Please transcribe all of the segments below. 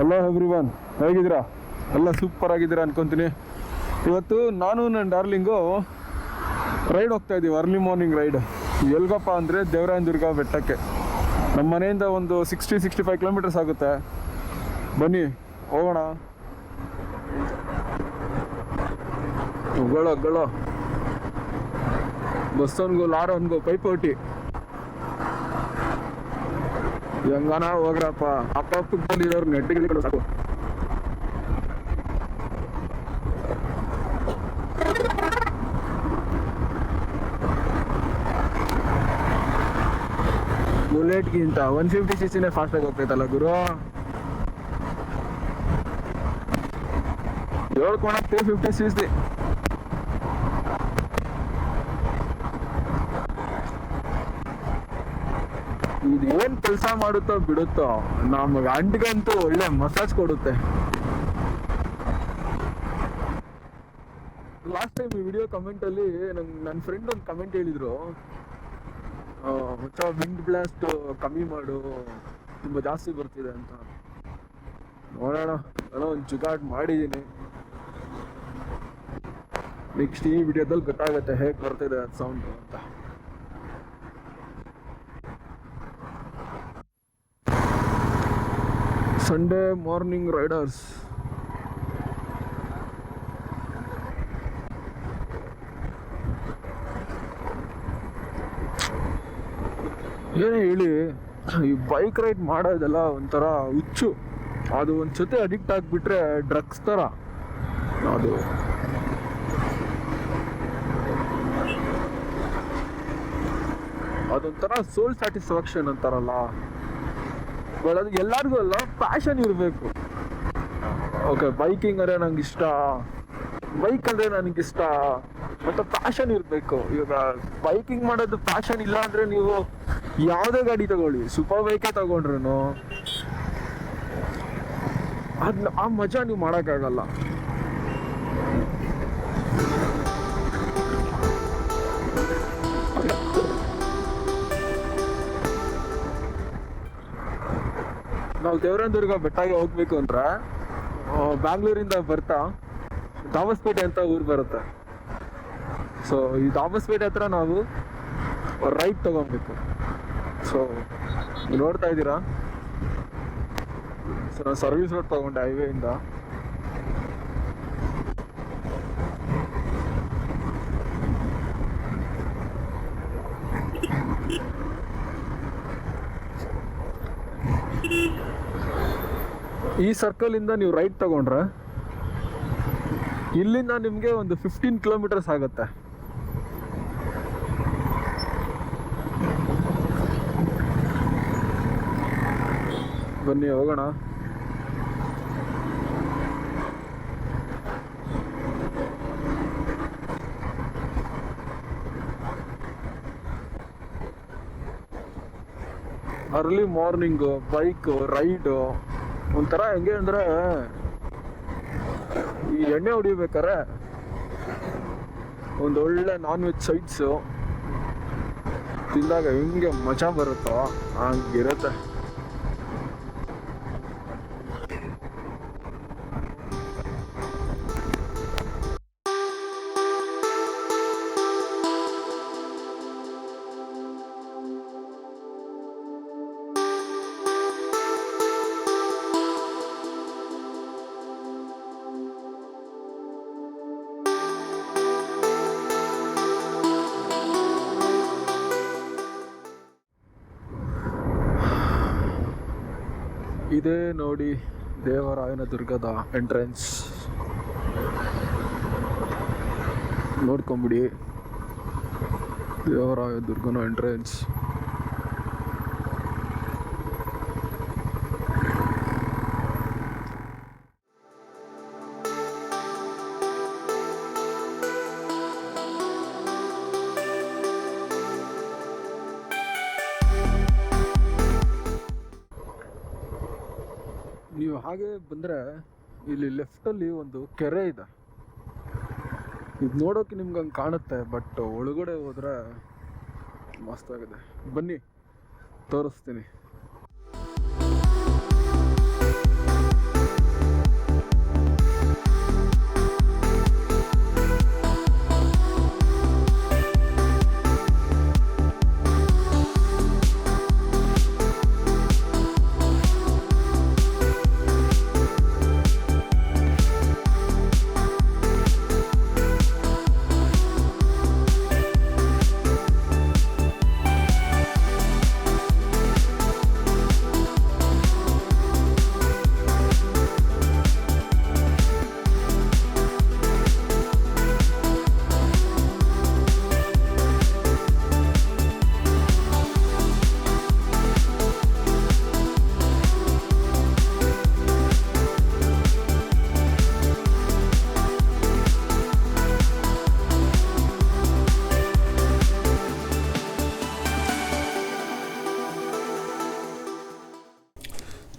Hello everyone, ಹೇಗಿದ್ದೀರಾ? ಎಲ್ಲ super ಆಗಿದ್ದೀರಾ ಅನ್ಕೊತೀನಿ. ಇವತ್ತು ನಾನು ನನ್ನ ಡಾರ್ಲಿಂಗು ರೈಡ್ ಹೋಗ್ತಾ ಇದ್ದೀವಿ, ಅರ್ಲಿ ಮಾರ್ನಿಂಗ್ ರೈಡ್. ಎಲ್ಗಪ್ಪ ಅಂದರೆ ದೇವರಾಯನದುರ್ಗ ಬೆಟ್ಟಕ್ಕೆ. ನಮ್ಮ ಮನೆಯಿಂದ ಒಂದು 60-65 ಕಿಲೋಮೀಟರ್ಸ್ ಆಗುತ್ತೆ. ಬನ್ನಿ ಹೋಗೋಣ. ಗಳೋ ಬಸ್ಸನ್ಗೂ ಲಾರನ್ಗೂ ಪೈಪೋಟಿ. ಹೆಂಗನ ಹೋಗ್ರಪ್ಪ, ಅಕ್ಕಪಕ್ಕದಲ್ಲಿರೋರು ನೆಟ್ಟಿಗಳು ಸಾಕು. ಬುಲೆಟ್ಗಿಂತ 150cc ಫಾಸ್ಟಾಗಿ ಹೋಗ್ತೈತಲ್ಲ ಗುರು. ಹೇಳ್ಕೊಳ 250cc. ಇದೇನ್ ಕೆಲಸ ಮಾಡುತ್ತೋ ಬಿಡುತ್ತೋ, ನಮಗೆ ಅಂಟ್ಗಂತೂ ಒಳ್ಳೆ ಮಸಾಜ್ ಕೊಡುತ್ತೆ. ಲಾಸ್ಟ್ ಟೈಮ್ ಈ ವಿಡಿಯೋ ಕಮೆಂಟ್ ಅಲ್ಲಿ ನನ್ನ ಫ್ರೆಂಡ್ ಒಂದು ಕಮೆಂಟ್ ಹೇಳಿದ್ರು, ವಿಂಡ್ ಬ್ಲಾಸ್ಟ್ ಕಮ್ಮಿ ಮಾಡು, ತುಂಬಾ ಜಾಸ್ತಿ ಬರ್ತಿದೆ ಅಂತ. ನೋಡೋಣ, ನಾನು ಒಂದು ಜುಗಾಡ್ ಮಾಡಿದ್ದೀನಿ. ನೆಕ್ಸ್ಟ್ ಈ ವಿಡಿಯೋದಲ್ಲಿ ಗೊತ್ತಾಗುತ್ತೆ ಹೇಗೆ ಬರ್ತಿದೆ ಅದು ಸೌಂಡ್ ಅಂತ. Sunday morning Riders. ಏನೇ ಹೇಳಿ, ಈ ಬೈಕ್ ರೈಡ್ ಮಾಡೋದೆಲ್ಲ ಒಂಥರ ಹುಚ್ಚು. ಅದು ಒಂದು ಜೊತೆ ಅಡಿಕ್ಟ್ ಆಗಿಬಿಟ್ರೆ ಡ್ರಗ್ಸ್ ಥರ ಅದು. ಅದೊಂಥರ ಸೋಲ್ ಸ್ಯಾಟಿಸ್ಫ್ಯಾಕ್ಷನ್ ಅಂತಾರಲ್ಲ, ಬಟ್ ಅದು ಎಲ್ಲರಿಗೂ ಅಲ್ಲ, ಪ್ಯಾಷನ್ ಇರಬೇಕು. ಓಕೆ, ಬೈಕಿಂಗ್ ಅಂದರೆ ನಂಗೆ ಇಷ್ಟ, ಬೈಕ್ ಅಂದರೆ ನನಗಿಷ್ಟ, ಮತ್ತು ಪ್ಯಾಷನ್ ಇರಬೇಕು. ಇವಾಗ ಬೈಕಿಂಗ್ ಮಾಡೋದು ಪ್ಯಾಷನ್ ಇಲ್ಲ ಅಂದರೆ ನೀವು ಯಾವುದೇ ಗಾಡಿ ತಗೊಳ್ಳಿ, ಸೂಪರ್ ಬೈಕೇ ತಗೊಂಡ್ರು ಅದನ್ನ ಆ ಮಜಾ ನೀವು ಮಾಡೋಕ್ಕಾಗಲ್ಲ. ನಾವು ದೇವರಾಯನದುರ್ಗ ಬೆಟ್ಟಗೆ ಹೋಗ್ಬೇಕು ಅಂದ್ರೆ ಬ್ಯಾಂಗ್ಳೂರಿಂದ ಬರ್ತಾ ದಾಬಸ್ಪೇಟೆ ಅಂತ ಊರು ಬರುತ್ತೆ. ಸೊ ಈ ದಾಬಸ್ಪೇಟೆ ಹತ್ರ ನಾವು ರೈಟ್ ತಗೊಬೇಕು. ಸೊ ನೋಡ್ತಾ ಇದ್ದೀರಾ, ಸೊ ನಾನು ಸರ್ವಿಸ್ ರೋಡ್ ತಗೊಂಡೆ ಹೈವೇಯಿಂದ. ಈ ಸರ್ಕಲ್ ಇಂದ ನೀವು ರೈಟ್ ತಗೊಂಡ್ರೆ ಇಲ್ಲಿಂದ ನಿಮಗೆ ಒಂದು 15 ಕಿಲೋಮೀಟರ್ಸ್ ಆಗುತ್ತೆ. ಬನ್ನಿ ಹೋಗೋಣ. ಅರ್ಲಿ ಮಾರ್ನಿಂಗು ಬೈಕ್ ರೈಡು ಒಂಥರ ಹೆಂಗೆ ಅಂದರೆ, ಈ ಎಣ್ಣೆ ಹೊಡಿಬೇಕಾರೆ ಒಂದೊಳ್ಳೆ ನಾನ್ ವೆಜ್ ಸೈಡ್ಸು ತಿಂದಾಗ ಹೆಂಗೆ ಮಜಾ ಬರುತ್ತೋ ಹಂಗಿರುತ್ತೆ. ಇದೇ ನೋಡಿ ದೇವರಾಯನದುರ್ಗದ ಎಂಟ್ರೆನ್ಸ್. ನೋಡ್ಕೊಂಬಿಡಿ, ದೇವರಾಯನದುರ್ಗನ ಎಂಟ್ರೆನ್ಸ್. ನೀವು ಹಾಗೆ ಬಂದರೆ ಇಲ್ಲಿ ಲೆಫ್ಟಲ್ಲಿ ಒಂದು ಕೆರೆ ಇದೆ. ಇದು ನೋಡೋಕೆ ನಿಮ್ಗೆ ಹಂಗೆ ಕಾಣುತ್ತೆ, ಬಟ್ ಒಳಗಡೆ ಹೋದರೆ ಮಸ್ತಾಗಿದೆ. ಬನ್ನಿ ತೋರಿಸ್ತೀನಿ.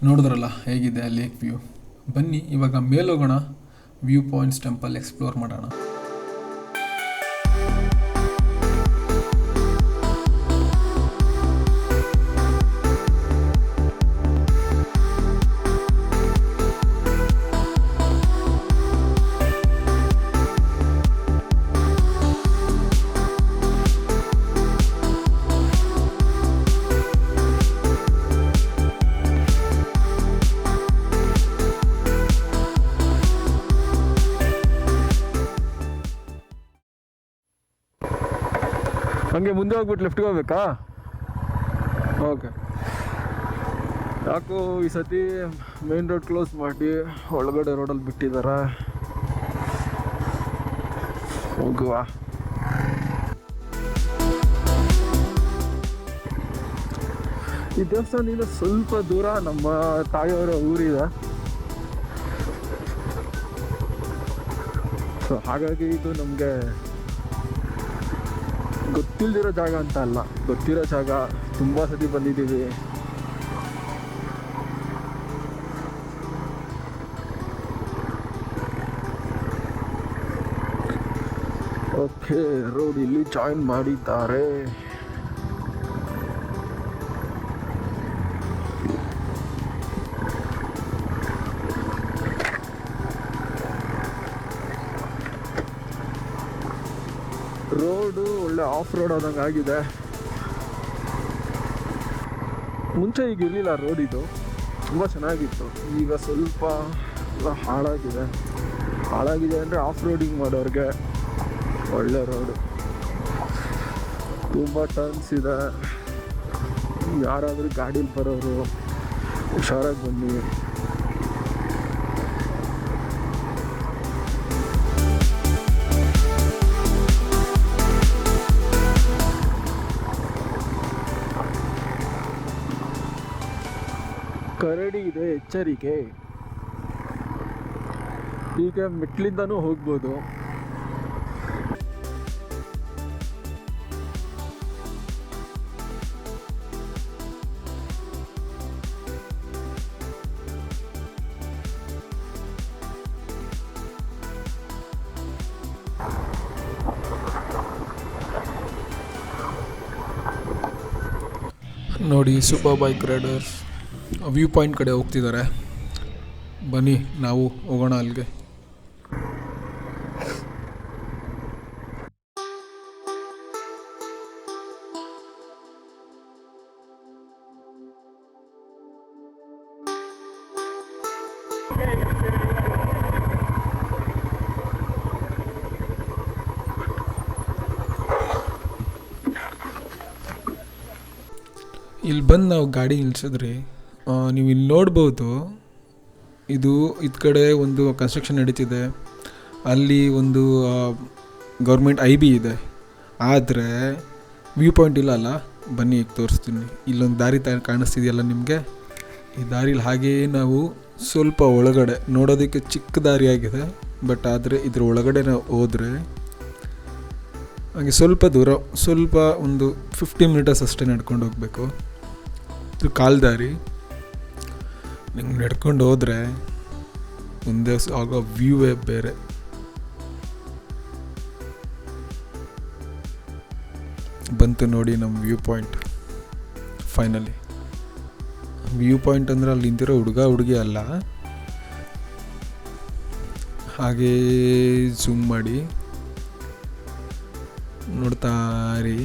ನೋಡಿದ್ರಲ್ಲ ಹೇಗಿದೆ ಲೇಕ್ ವ್ಯೂ. ಬನ್ನಿ ಇವಾಗ ಮೇಲೋಗೋಣ, ವ್ಯೂ ಪಾಯಿಂಟ್ಸ್ ಟೆಂಪಲ್ ಎಕ್ಸ್ಪ್ಲೋರ್ ಮಾಡೋಣ. ಹಂಗೆ ಮುಂದೆ ಹೋಗ್ಬಿಟ್ಟು ಲೆಫ್ಟ್ಗೆ ಹೋಗ್ಬೇಕಾ? ಓಕೆ. ಯಾಕೋ ಈ ಸತಿ ಮೇನ್ ರೋಡ್ ಕ್ಲೋಸ್ ಮಾಡಿ ಒಳಗಡೆ ರೋಡಲ್ಲಿ ಬಿಟ್ಟಿದ್ದಾರೆ. ಹೋಗುವ. ಈ ದೇವಸ್ಥಾನದಿಂದ ಸ್ವಲ್ಪ ದೂರ ನಮ್ಮ ತಾಯಿಯವರ ಊರಿದೆ. ಸೊ ಹಾಗಾಗಿ ಇದು ನಮಗೆ ಗೊತ್ತಿಲ್ದಿರೋ ಜಾಗ ಅಂತ ಅಲ್ಲ, ಗೊತ್ತಿರೋ ಜಾಗ. ತುಂಬ ಸತಿ ಬಂದಿದ್ದೀವಿ. ಓಕೆ, ರೋಡ್ ಇಲ್ಲಿ ಜಾಯಿನ್ ಮಾಡಿದ್ದಾರೆ. ರೋಡು ಒಳ್ಳೆ ಆಫ್ ರೋಡ್ ಆದಂಗೆ ಆಗಿದೆ. ಮುಂಚೆ ಈಗ ಇರಲಿಲ್ಲ ರೋಡ್, ಇದು ತುಂಬ ಚೆನ್ನಾಗಿತ್ತು. ಈಗ ಸ್ವಲ್ಪ ಹಾಳಾಗಿದೆ. ಅಂದರೆ ಆಫ್ ರೋಡಿಂಗ್ ಮಾಡೋರಿಗೆ ಒಳ್ಳೆ ರೋಡು. ತುಂಬ ಟರ್ನ್ಸ್ ಇದೆ. ಯಾರಾದರೂ ಗಾಡೀಲಿ ಬರೋರು ಹುಷಾರಾಗಿ ಬನ್ನಿ. ಕರಡಿ ಇದೆ, ಎಚ್ಚರಿಕೆ. ಈಗ ಮೆಟ್ಲಿಂದನೂ ಹೋಗ್ಬೋದು. ನೋಡಿ, super bike Riders view point ಕಡೆ ಹೋಗ್ತಿದ್ದಾರೆ. ಬನ್ನಿ ನಾವು ಹೋಗೋಣ ಅಲ್ಲಿಗೆ. ಇಲ್ಲಿ ಬಂದು ನಾವು ಗಾಡಿ ನಿಲ್ಸಿದ್ರಿ. ನೀವು ಇಲ್ಲಿ ನೋಡ್ಬೋದು, ಇದು ಕಡೆ ಒಂದು ಕನ್ಸ್ಟ್ರಕ್ಷನ್ ನಡೀತಿದೆ. ಅಲ್ಲಿ ಒಂದು ಗೌರ್ಮೆಂಟ್ IB ಇದೆ. ಆದರೆ ವ್ಯೂ ಪಾಯಿಂಟ್ ಇಲ್ಲ ಅಲ್ಲ. ಬನ್ನಿ ಈಗ ತೋರಿಸ್ತೀನಿ. ಇಲ್ಲೊಂದು ದಾರಿ ಕಾಣಿಸ್ತಿದೆಯಲ್ಲ ನಿಮಗೆ. ಈ ದಾರಿಲಿ ಹಾಗೇ ನಾವು ಸ್ವಲ್ಪ ಒಳಗಡೆ ನೋಡೋದಕ್ಕೆ ಚಿಕ್ಕ ದಾರಿಯಾಗಿದೆ. ಬಟ್ ಆದರೆ ಇದ್ರ ಒಳಗಡೆ ನಾವು ಹೋದರೆ ಹಾಗೆ ಸ್ವಲ್ಪ ದೂರ, ಸ್ವಲ್ಪ ಒಂದು 15 ಮೀಟರ್ಸ್ ಅಷ್ಟೇ ನಡ್ಕೊಂಡು ಹೋಗಬೇಕು. ಇದು ಕಾಲ್ದಾರಿ. ನಿಮ್ಗೆ ನಡ್ಕೊಂಡು ಹೋದರೆ ಮುಂದೆ ಆಗೋ ವ್ಯೂವೇ ಬೇರೆ. ಬಂತು ನೋಡಿ ನಮ್ಮ view point. Finally view point ಅಂದರೆ ಅಲ್ಲಿ ನಿಂತಿರೋ ಹುಡುಗಿ ಅಲ್ಲ. ಹಾಗೇ ಝೂಮ್ ಮಾಡಿ ನೋಡ್ತಾ ಇರಿ.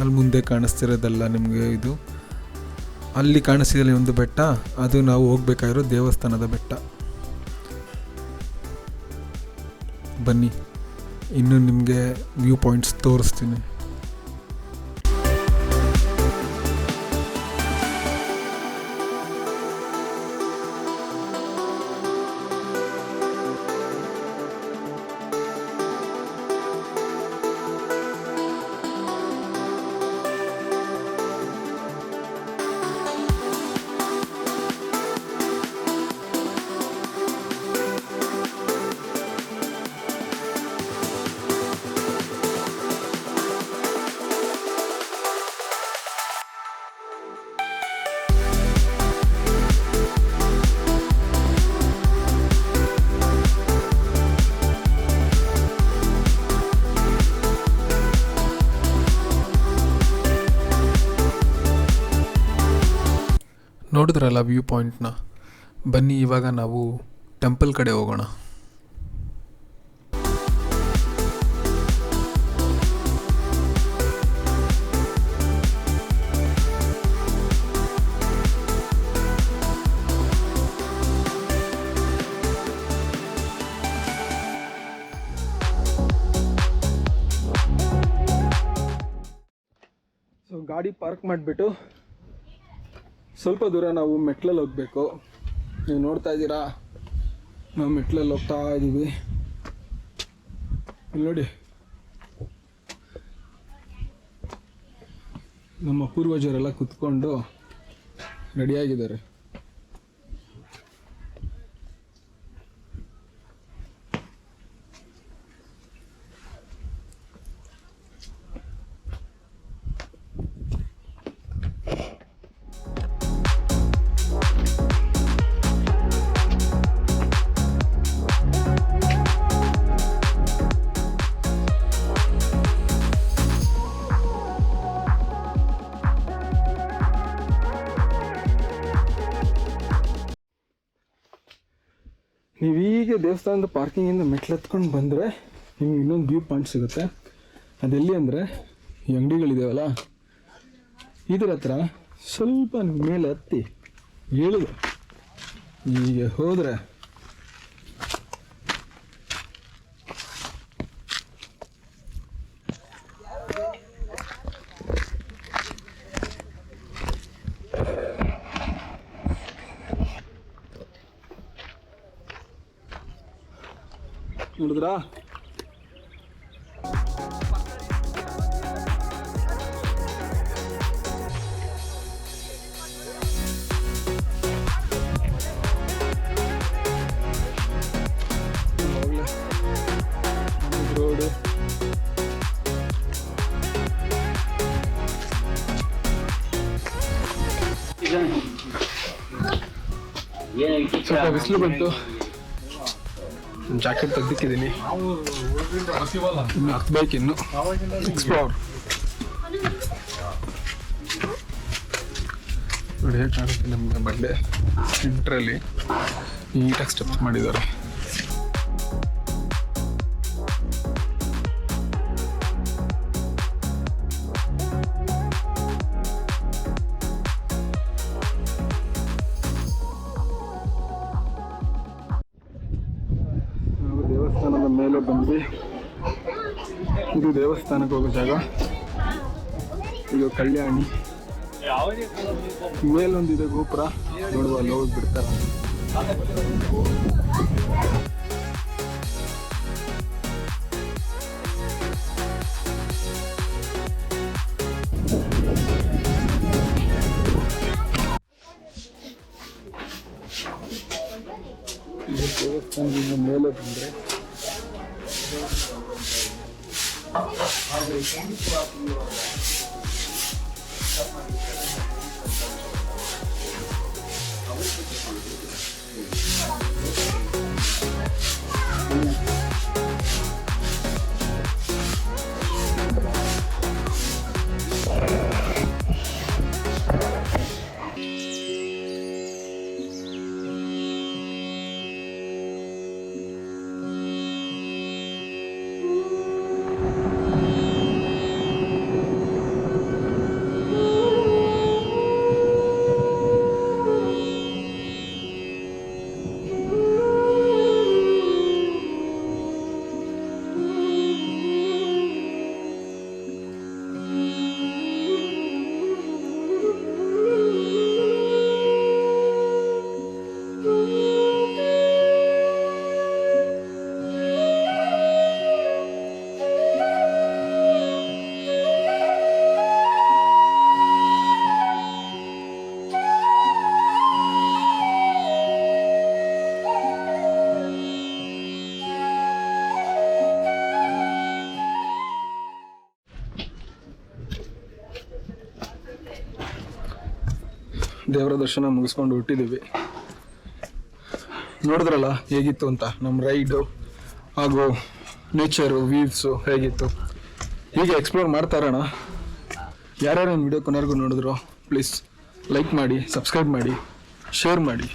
ಅಲ್ಲಿ ಮುಂದೆ ಕಾಣಿಸ್ತಿರೋದಲ್ಲ ನಿಮಗೆ, ಇದು ಅಲ್ಲಿ ಕಾಣಿಸ್ತಿದೆ ಒಂದು ಬೆಟ್ಟ. ಅದು ನಾವು ಹೋಗ್ಬೇಕಾಗಿರೋ ದೇವಸ್ಥಾನದ ಬೆಟ್ಟ. ಬನ್ನಿ ಇನ್ನು ನಿಮಗೆ ವ್ಯೂ ಪಾಯಿಂಟ್ಸ್ ತೋರಿಸ್ತೀನಿ. ನೋಡಿದ್ರಲ್ಲ ವ್ಯೂ ಪಾಯಿಂಟ್ನ. ಬನ್ನಿ ಇವಾಗ ನಾವು ಟೆಂಪಲ್ ಕಡೆ ಹೋಗೋಣ. ಸೊ ಗಾಡಿ ಪಾರ್ಕ್ ಮಾಡಿಬಿಟ್ಟು ಸ್ವಲ್ಪ ದೂರ ನಾವು ಮೆಟ್ಲಲ್ಲಿ ಹೋಗಬೇಕು. ನೀವು ನೋಡ್ತಾ ಇದ್ದೀರಾ, ನಾವು ಮೆಟ್ಲಲ್ಲಿ ಹೋಗ್ತಾ ಇದ್ದೀವಿ. ಇಲ್ಲಿ ನೋಡಿ, ನಮ್ಮ ಪೂರ್ವಜರೆಲ್ಲ ಕುತ್ಕೊಂಡು ರೆಡಿಯಾಗಿದ್ದಾರೆ. ನೀವು ಹೀಗೆ ದೇವಸ್ಥಾನದ ಪಾರ್ಕಿಂಗಿಂದ ಮೆಟ್ಲು ಹತ್ಕೊಂಡು ಬಂದರೆ ನಿಮ್ಗೆ ಇನ್ನೊಂದು ವ್ಯೂ ಪಾಯಿಂಟ್ ಸಿಗುತ್ತೆ. ಅದೆಲ್ಲಿ ಅಂದರೆ ಈ ಅಂಗಡಿಗಳಿದಾವಲ್ಲ, ಇದ್ರ ಹತ್ರ ಸ್ವಲ್ಪ ಮೇಲೆ ಹತ್ತಿ ಇಳಿದು ಹೀಗೆ ಹೋದರೆ ನೋಡಿದ್ರಾ, ರೋಡು ಸ್ವಲ್ಪ ಬಿಸಿಲು ಬಂತು, ಜಾಕೆಟ್ ತೆಗ್ದಿಕ್ಕಿದ್ದೀನಿ. ಇನ್ನು ಹತ್ಬೇಕು, ಇನ್ನು ಎಕ್ಸ್ಪ್ಲೋರ್ ನೋಡಿ ಹೇಗೆ ಕಾಣುತ್ತೆ ನಮಗೆ. ಬಂಡೆ ಸೆಂಟ್ರಲ್ಲಿ ನೀಟಾಗಿ ಸ್ಟೆಪ್ಸ್ ಮಾಡಿದ್ದಾರೆ. ದೇವಸ್ಥಾನದ ಮೇಲೆ ಬಂದ್ವಿ. ಇದು ದೇವಸ್ಥಾನಕ್ಕೆ ಹೋಗೋ ಜಾಗ. ಇದು ಕಲ್ಯಾಣಿ. ಮೇಲೊಂದಿದೆ ಗೋಪುರ, ನೋಡುವ ಅಲ್ಲಿ ಹೋಗಿ ಬಿಡ್ತಾರ. ದೇವಸ್ಥಾನದಿಂದ ಮೇಲೆ ಬಂದರೆ ದೇವರ ದರ್ಶನ ಮುಗಿಸ್ಕೊಂಡು ಹುಟ್ಟಿದ್ದೀವಿ. ನೋಡಿದ್ರಲ್ಲ ಹೇಗಿತ್ತು ಅಂತ ನಮ್ಮ ರೈಡು ಹಾಗೂ ನೇಚರು ವ್ಯೂವ್ಸು ಹೇಗಿತ್ತು. ಹೀಗೆ ಎಕ್ಸ್ಪ್ಲೋರ್ ಮಾಡ್ತಾ ಇರೋಣ. ಯಾರ್ಯಾರು ನನ್ನ ವಿಡಿಯೋ ಕೊನೆವರೆಗೂ ನೋಡಿದ್ರು ಪ್ಲೀಸ್ ಲೈಕ್ ಮಾಡಿ, ಸಬ್ಸ್ಕ್ರೈಬ್ ಮಾಡಿ, ಶೇರ್ ಮಾಡಿ.